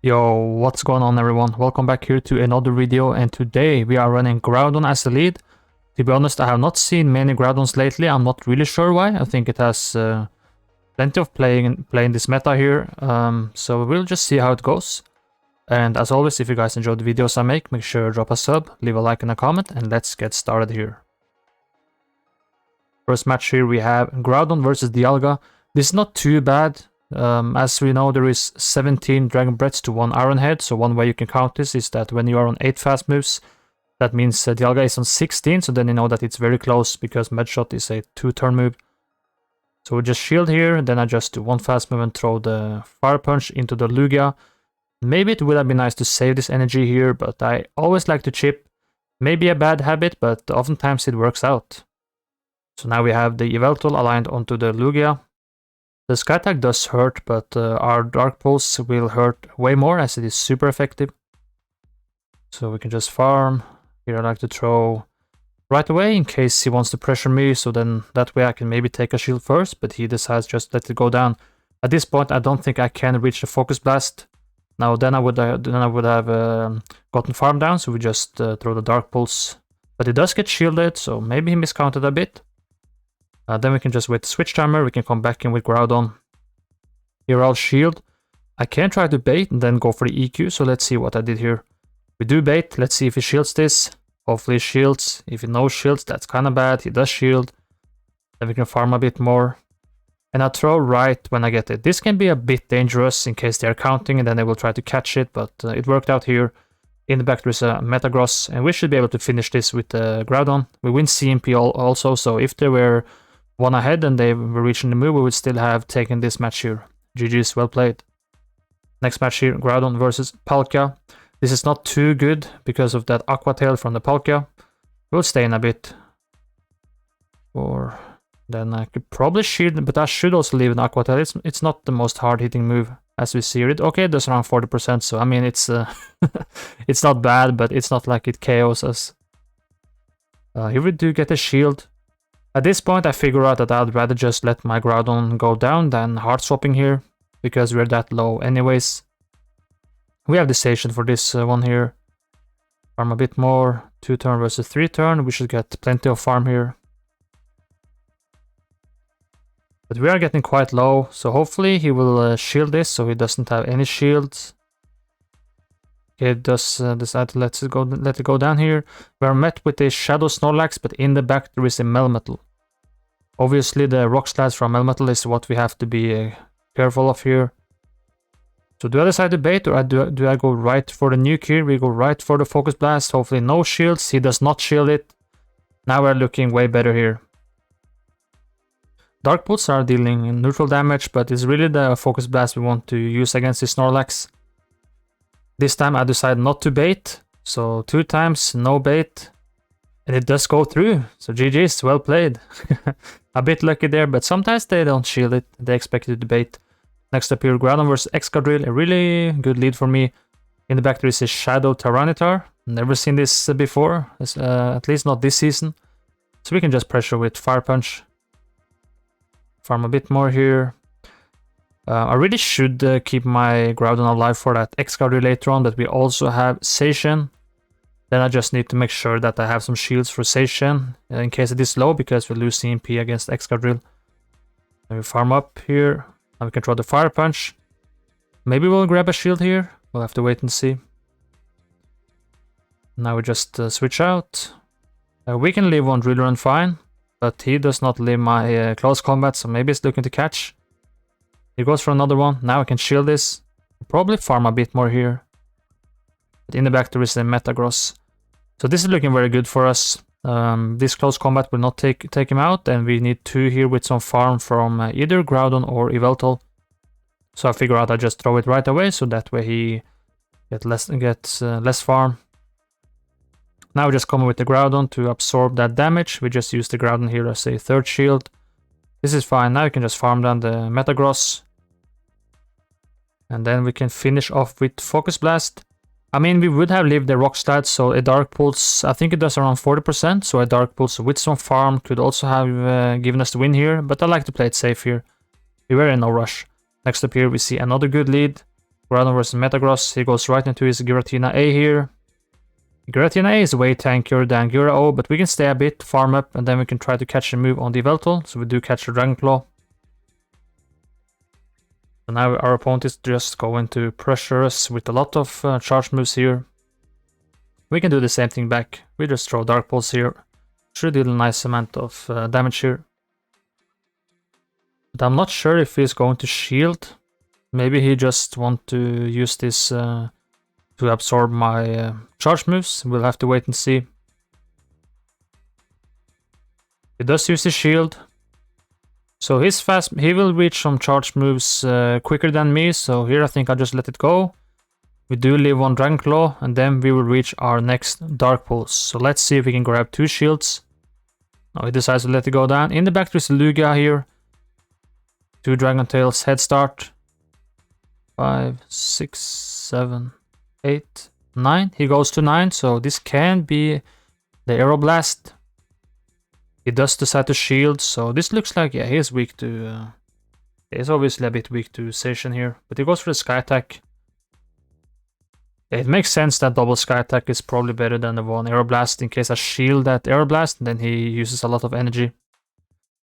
Yo, what's going on everyone? Welcome back here to another video, and today we are running Groudon as the lead. To be honest, I have not seen many Groudons lately. I'm not really sure why. I think it has plenty of playing this meta here. So we'll just see how it goes. And as always, if you guys enjoy the videos I make sure to drop a sub, leave a like and a comment, and let's get started here. First match here we have Groudon versus Dialga. This is not too bad. As we know, there is 17 Dragon Breaths to 1 Iron Head, so one way you can count this is that when you are on 8 fast moves, that means Dialga is on 16, so then you know that it's very close because Medshot is a 2-turn move. So we just shield here, and then I just do 1 fast move and throw the Fire Punch into the Lugia. Maybe it would have been nice to save this energy here, but I always like to chip. Maybe a bad habit, but oftentimes it works out. So now we have the Yveltal aligned onto the Lugia. The Sky Attack does hurt, but our Dark Pulse will hurt way more as it is super effective. So we can just farm. Here I like to throw right away in case he wants to pressure me, so then that way I can maybe take a shield first, but he decides just let it go down. At this point I don't think I can reach the Focus Blast. Now then I would have gotten farm down, so we just throw the Dark Pulse. But it does get shielded, so maybe he miscounted a bit. Then we can just wait the switch timer, we can come back in with Groudon. Here I'll shield. I can try to bait and then go for the EQ, so let's see what I did here. We do bait, let's see if he shields this. Hopefully he shields. If he no shields, that's kind of bad. He does shield. Then we can farm a bit more. And I throw right when I get it. This can be a bit dangerous in case they are counting and then they will try to catch it, but it worked out here. In the back there is a Metagross, and we should be able to finish this with Groudon. We win CMP also, so if they were one ahead and they were reaching the move, we would still have taken this match here. GG's, well played. Next match here, Groudon versus Palkia. This is not too good because of that Aqua Tail from the Palkia. We'll stay in a bit. Or then I could probably shield, but I should also leave an Aqua Tail. It's not the most hard-hitting move as we see it. Okay, it does around 40%, so I mean it's it's not bad, but it's not like it KOs us. Here we do get a shield. At this point I figure out that I'd rather just let my Groudon go down than hard swapping here, because we're that low anyways. We have the Zacian for this one here. Farm a bit more. 2-turn versus 3-turn. We should get plenty of farm here. But we are getting quite low, so hopefully he will shield this so he doesn't have any shields. Okay, it does decide to let it go down here. We are met with a Shadow Snorlax, but in the back there is a Melmetal. Obviously the Rock Slides from Melmetal is what we have to be careful of here. So do I decide to bait, or do I go right for the nuke here? We go right for the Focus Blast. Hopefully no shields. He does not shield it. Now we're looking way better here. Dark Pulse are dealing neutral damage, but it's really the Focus Blast we want to use against this Snorlax. This time I decide not to bait, so 2 times no bait, and it does go through, so GG's, well played. A bit lucky there, but sometimes they don't shield it, they expect you to bait. Next up here, Groudon vs Excadrill, a really good lead for me. In the back there is a Shadow Tyranitar, never seen this before, at least not this season. So we can just pressure with Fire Punch. Farm a bit more here. I really should keep my Groudon alive for that Excadrill later on, but we also have Zacian. Then I just need to make sure that I have some shields for Zacian in case it is low, because we lose CMP against Excadrill. And we farm up here, and we can throw the Fire Punch. Maybe we'll grab a shield here, we'll have to wait and see. Now we just switch out. We can leave one Driller and fine, but he does not leave my close combat, so maybe he's looking to catch. He goes for another one. Now I can shield this. Probably farm a bit more here. But in the back there is a Metagross. So this is looking very good for us. This close combat will not take him out, and we need 2 here with some farm from either Groudon or Yveltal. So I figure out I just throw it right away, so that way he gets less farm. Now we just come with the Groudon to absorb that damage. We just use the Groudon here as a 3rd shield. This is fine. Now we can just farm down the Metagross. And then we can finish off with Focus Blast. I mean, we would have lived the Rock Slide, so a Dark Pulse, I think it does around 40%, so a Dark Pulse with some farm could also have given us the win here, but I like to play it safe here. We were in no rush. Next up here we see another good lead. Groudon versus Metagross. He goes right into his Giratina A here. Giratina A is way tankier than Gira O, but we can stay a bit, farm up, and then we can try to catch a move on the Yveltal. So we do catch the Dragon Claw. So now our opponent is just going to pressure us with a lot of charge moves here. We can do the same thing back. We just throw Dark Pulse here. Should deal a nice amount of damage here. But I'm not sure if he's going to shield. Maybe he just want to use this to absorb my charge moves. We'll have to wait and see. He does use the shield. So he's fast. He will reach some charge moves quicker than me. So here I think I'll just let it go. We do leave one Dragon Claw, and then we will reach our next Dark Pulse. So let's see if we can grab 2 shields. No, he decides to let it go down. In the back there's a Lugia here. 2 Dragon Tails, head start. 5, 6, 7, 8, 9. He goes to 9, so this can be the Aeroblast. He does decide to shield, so this looks like, yeah, he is weak to... he's obviously a bit weak to Zacian here, but he goes for the Sky Attack. It makes sense that double Sky Attack is probably better than the one Aeroblast in case I shield that Aeroblast, and then he uses a lot of energy.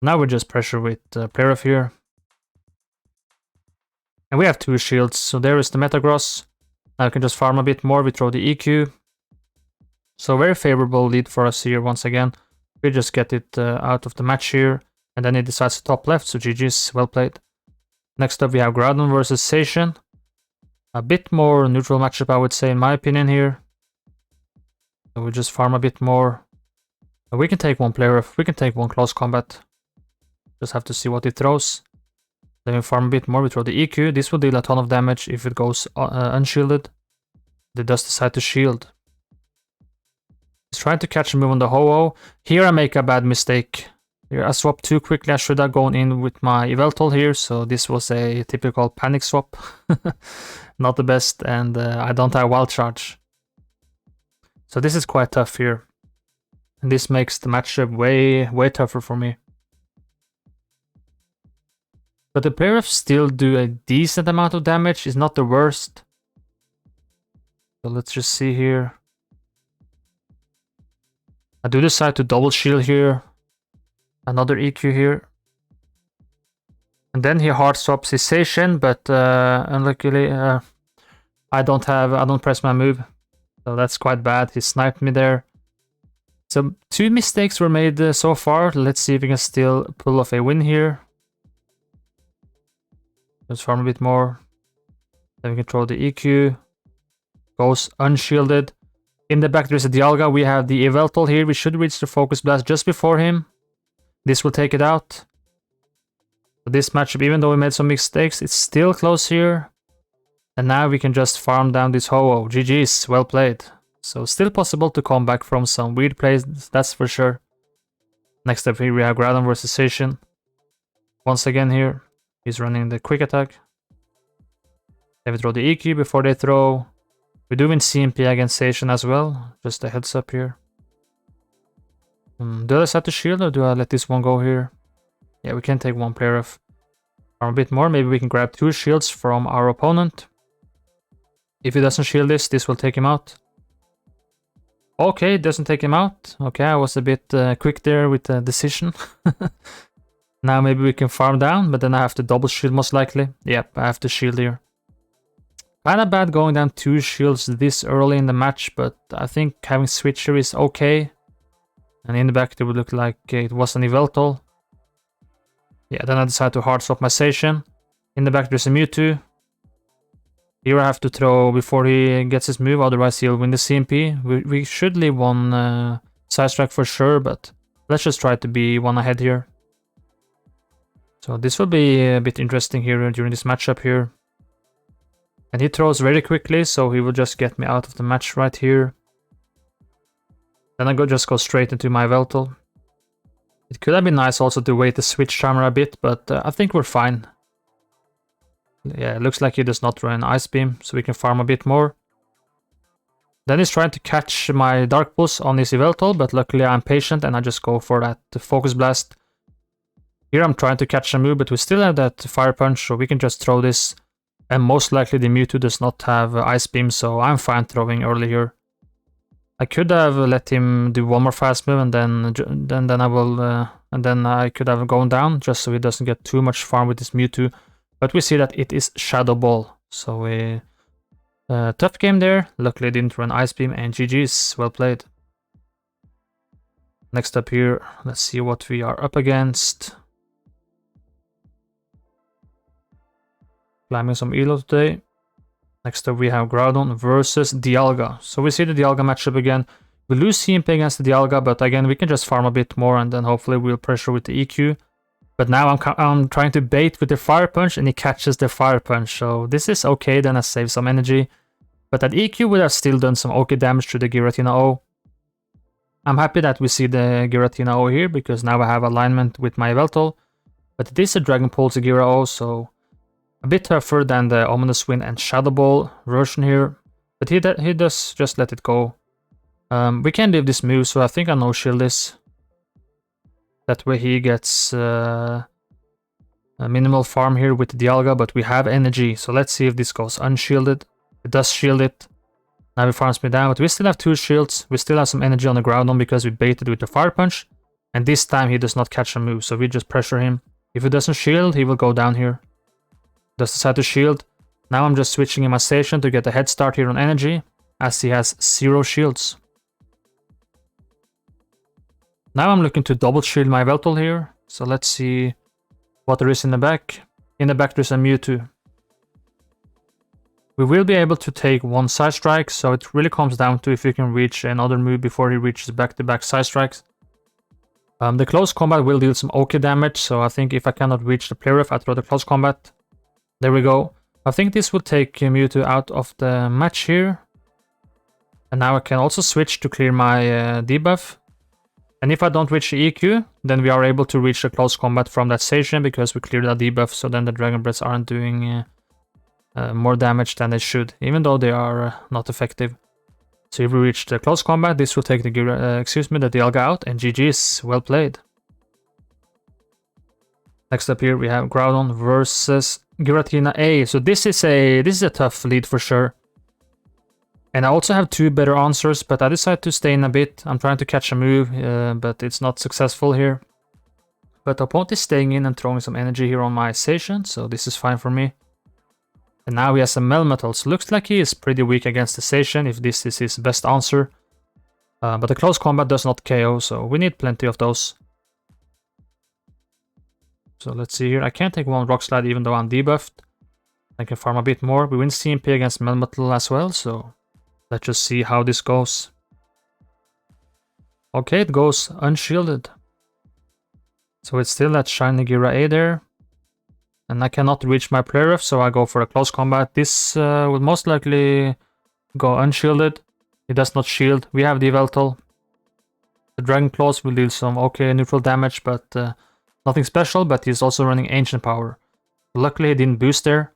Now we just pressure with Player here. And we have 2 shields, so there is the Metagross. Now we can just farm a bit more, we throw the EQ. So very favorable lead for us here once again. We just get it out of the match here, and then he decides to top left, so GG's, well played. Next up we have Groudon versus Zacian. A bit more neutral matchup, I would say, in my opinion here. So we just farm a bit more. We can take one player, we can take one close combat. Just have to see what he throws. Then we farm a bit more, we throw the EQ. This will deal a ton of damage if it goes unshielded. They does decide to shield. He's trying to catch a move on the Ho-Oh. Here I make a bad mistake. Here I swapped too quickly. I should have gone in with my Yveltal here. So this was a typical panic swap. Not the best, and I don't have Wild Charge. So this is quite tough here. And this makes the matchup way tougher for me. But the player still do a decent amount of damage. It's not the worst. So let's just see here. I do decide to double shield here. Another EQ here. And then he hard swaps his Zacian, but unluckily I don't press my move. So that's quite bad. He sniped me there. So 2 mistakes were made so far. Let's see if we can still pull off a win here. Let's farm a bit more. Then we can throw the EQ. Goes unshielded. In the back there's a Dialga. We have the Yveltal here. We should reach the Focus Blast just before him. This will take it out. So this matchup, even though we made some mistakes, it's still close here. And now we can just farm down this Ho-Oh. GG's, well played. So still possible to come back from some weird plays, that's for sure. Next up here we have Groudon versus Zacian. Once again here, he's running the quick attack. They will throw the EQ before they throw. We do win CMP against Zacian as well, just a heads up here. Do I set the shield or do I let this one go here? Yeah, we can take one player off. Farm a bit more, maybe we can grab 2 shields from our opponent. If he doesn't shield this will take him out. Okay, it doesn't take him out. Okay, I was a bit quick there with the decision. Now maybe we can farm down, but then I have to double shield most likely. Yep, I have to shield here. Kinda bad going down 2 shields this early in the match, but I think having Switcher is okay. And in the back it would look like it was an Yveltal. Yeah, then I decide to hard swap my Zacian. In the back there's a Mewtwo. Here I have to throw before he gets his move, otherwise he'll win the CMP. We should leave one side strike for sure, but let's just try to be one ahead here. So this will be a bit interesting here during this matchup here. And he throws very quickly, so he will just get me out of the match right here. Then I just go straight into my Yveltal. It could have been nice also to wait the switch timer a bit, but I think we're fine. Yeah, it looks like he does not run Ice Beam, so we can farm a bit more. Then he's trying to catch my Dark Pulse on his Yveltal, but luckily I'm patient and I just go for that Focus Blast. Here I'm trying to catch a move, but we still have that Fire Punch, so we can just throw this. And most likely the Mewtwo does not have Ice Beam, so I'm fine throwing early here. I could have let him do one more fast move and then I will and then I could have gone down just so he doesn't get too much farm with his Mewtwo. But we see that it is Shadow Ball, so we tough game there. Luckily didn't run Ice Beam, and GG's, well played. Next up here, let's see what we are up against. Climbing some elo today. Next up we have Groudon versus Dialga. So we see the Dialga matchup again. We lose CMP against the Dialga, but again we can just farm a bit more and then hopefully we'll pressure with the EQ. But now I'm trying to bait with the Fire Punch and he catches the Fire Punch. So this is okay, then I save some energy. But that EQ would have still done some okay damage to the Giratina O. I'm happy that we see the Giratina O here because now I have alignment with my Yveltal. But it is a Dragon Pulse Gira O, so a bit tougher than the Ominous Wind and Shadow Ball version here. But he does just let it go. We can leave this move, so I think I no shield this. That way he gets a minimal farm here with the Dialga, but we have energy. So let's see if this goes unshielded. It does shield it. Now he farms me down, but we still have 2 shields. We still have some energy on the Groudon because we baited with the Fire Punch. And this time he does not catch a move, so we just pressure him. If he doesn't shield, he will go down here. Does decide to shield. Now I'm just switching in my Zacian to get a head start here on energy, as he has 0 shields. Now I'm looking to double shield my Yveltal here, so let's see what there is in the back. In the back there's a Mewtwo. We will be able to take 1 side strike, so it really comes down to if you can reach another move before he reaches back-to-back side strikes. The close combat will deal some okay damage, so I think if I cannot reach the player ref, I throw the close combat. There we go. I think this will take Mewtwo out of the match here. And now I can also switch to clear my debuff. And if I don't reach the EQ, then we are able to reach the close combat from that Zacian because we cleared that debuff, so then the Dragon Breaths aren't doing more damage than they should, even though they are not effective. So if we reach the close combat, this will take the Dialga out, and GG's, well played. Next up here we have Groudon versus Giratina A. So this is a tough lead for sure. And I also have 2 better answers, but I decided to stay in a bit. I'm trying to catch a move, but it's not successful here. But the opponent is staying in and throwing some energy here on my Zacian, so this is fine for me. And now he has a Melmetal, so looks like he is pretty weak against the Zacian if this is his best answer. But the close combat does not KO, so we need plenty of those. So let's see here. I can't take 1 Rock Slide even though I'm debuffed. I can farm a bit more. We win CMP against Melmetal as well, so let's just see how this goes. Okay, it goes unshielded. So it's still that shiny Gira A there. And I cannot reach my player ref, so I go for a close combat. This will most likely go unshielded. It does not shield. We have the Yveltal. The Dragon Claws will deal some okay neutral damage, but nothing special, but he's also running Ancient Power. Luckily he didn't boost there.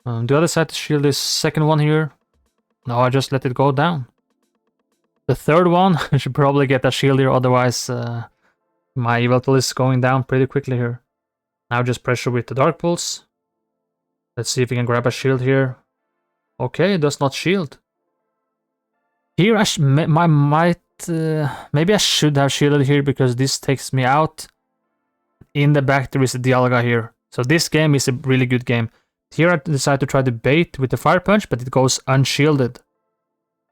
Do I decide to shield this second one here? No, I just let it go down. The third one, I should probably get a shield here, otherwise my Yveltal is going down pretty quickly here. Now just pressure with the Dark Pulse. Let's see if we can grab a shield here. Okay, it does not shield. Here I maybe I should have shielded here because this takes me out. In the back there is a Dialga here. So this game is a really good game. Here I decide to try to bait with the Fire Punch, but it goes unshielded.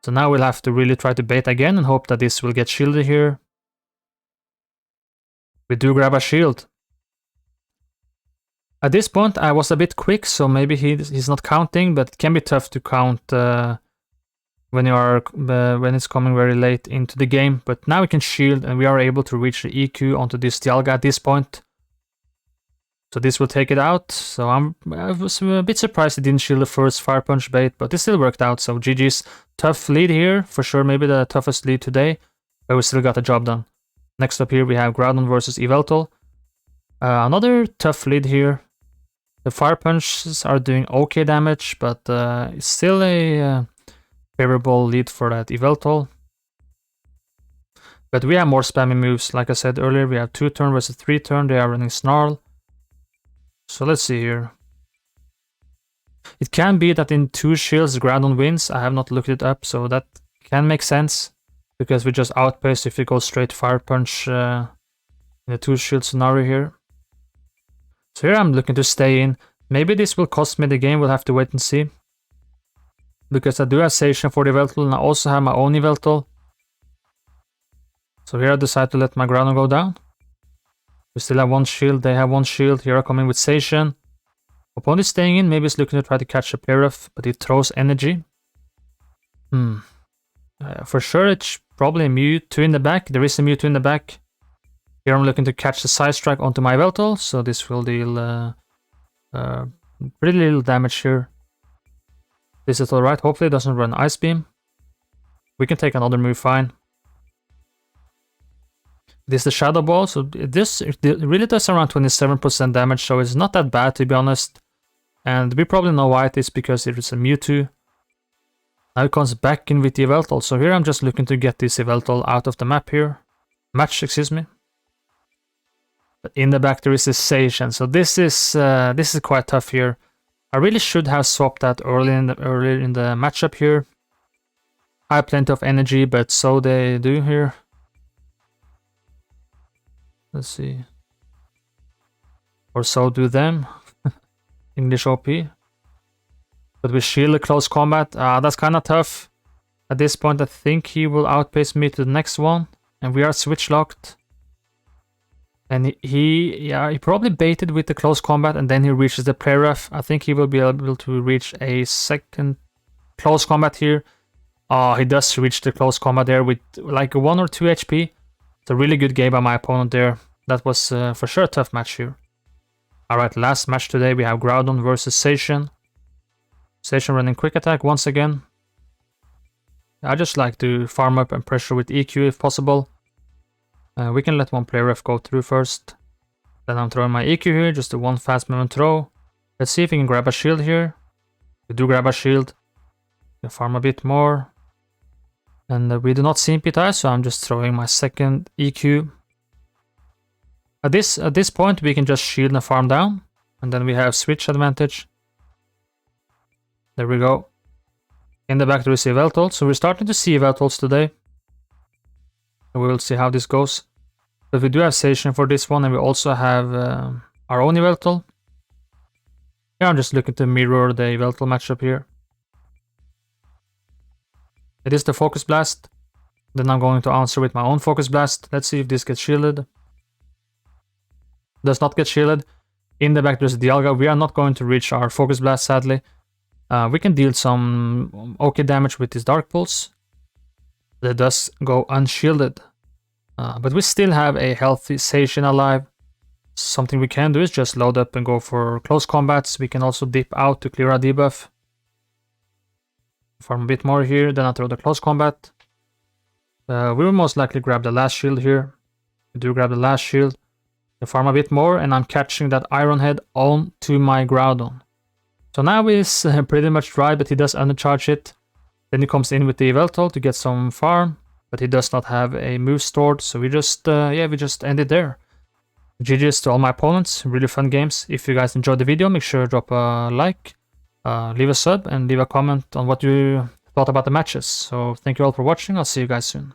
So now we'll have to really try to bait again and hope that this will get shielded here. We do grab a shield. At this point I was a bit quick, so maybe he's not counting, but it can be tough to count when it's coming very late into the game. But now we can shield and we are able to reach the EQ onto this Dialga at this point. So this will take it out. So I was a bit surprised it didn't shield the first Fire Punch bait, but it still worked out. So GG's, tough lead here, for sure, maybe the toughest lead today, but we still got the job done. Next up here we have Groudon versus Yveltal. Another tough lead here. The Fire Punches are doing okay damage, but it's still a favorable lead for that Yveltal. But we have more spammy moves. Like I said earlier, we have 2 turn versus 3 turn. They are running Snarl. So let's see here. It can be that in 2 shields Groudon wins. I have not looked it up, so that can make sense. Because we just outpace if we go straight Fire Punch in the 2 shield scenario here. So here I'm looking to stay in. Maybe this will cost me the game, we'll have to wait and see. Because I do have Zacian for the Yveltal and I also have my own Yveltal. So here I decide to let my Groudon go down. We still have 1 shield, they have 1 shield. Here I come in with Zacian. Opponent is staying in, maybe he's looking to try to catch a player off, but he throws energy. For sure it's probably a Mewtwo in the back. There is a Mewtwo in the back. Here I'm looking to catch the Side Strike onto my Yveltal, so this will deal pretty little damage here. This is alright, hopefully it doesn't run Ice Beam. We can take another move fine. This is the Shadow Ball, so it really does around 27% damage, so it's not that bad to be honest. And we probably know why it is, because it is a Mewtwo. Now it comes back in with the Yveltal, so here I'm just looking to get this Yveltal out of the map here. Match, excuse me. But in the back there is this Zacian, so this is quite tough here. I really should have swapped that earlier in the matchup here. I have plenty of energy, but so they do here. Let's see. Or so do them. English OP. But we shield a close combat. That's kind of tough. At this point I think he will outpace me to the next one. And we are switch locked. And he probably baited with the close combat and then he reaches the play rough. I think he will be able to reach a second close combat here. He does reach the close combat there with like 1 or 2 HP. It's a really good game by my opponent there. That was for sure a tough match here. Alright, last match today we have Groudon versus Zacian. Zacian running quick attack once again. I just like to farm up and pressure with EQ if possible. We can let one player ref go through first. Then I'm throwing my EQ here, just a 1 fast movement throw. Let's see if we can grab a shield here. We do grab a shield. We can farm a bit more. And we do not see Impi, so I'm just throwing my second EQ. At this point we can just shield and farm down. And then we have switch advantage. There we go. In the back there is Yveltal, so we're starting to see Yveltals today. We will see how this goes. But we do have Zacian for this one, and we also have our own Yveltal. Yeah, I'm just looking to mirror the Yveltal matchup here. It is the Focus Blast. Then I'm going to answer with my own Focus Blast. Let's see if this gets shielded. Does not get shielded. In the back there's Dialga. We are not going to reach our Focus Blast, sadly. We can deal some okay damage with this Dark Pulse. That does go unshielded. But we still have a healthy Zacian alive. Something we can do is just load up and go for close combats. We can also dip out to clear a debuff. Farm a bit more here, then I throw the close combat. We will most likely grab the last shield here. We do grab the last shield. I farm a bit more and I'm catching that Iron Head onto my Groudon. So now he's pretty much dry, but he does undercharge it. Then he comes in with the Yveltal to get some farm, but he does not have a move stored, so we just end it there. GG's to all my opponents, really fun games. If you guys enjoyed the video, make sure to drop a like, leave a sub, and leave a comment on what you thought about the matches. So thank you all for watching, I'll see you guys soon.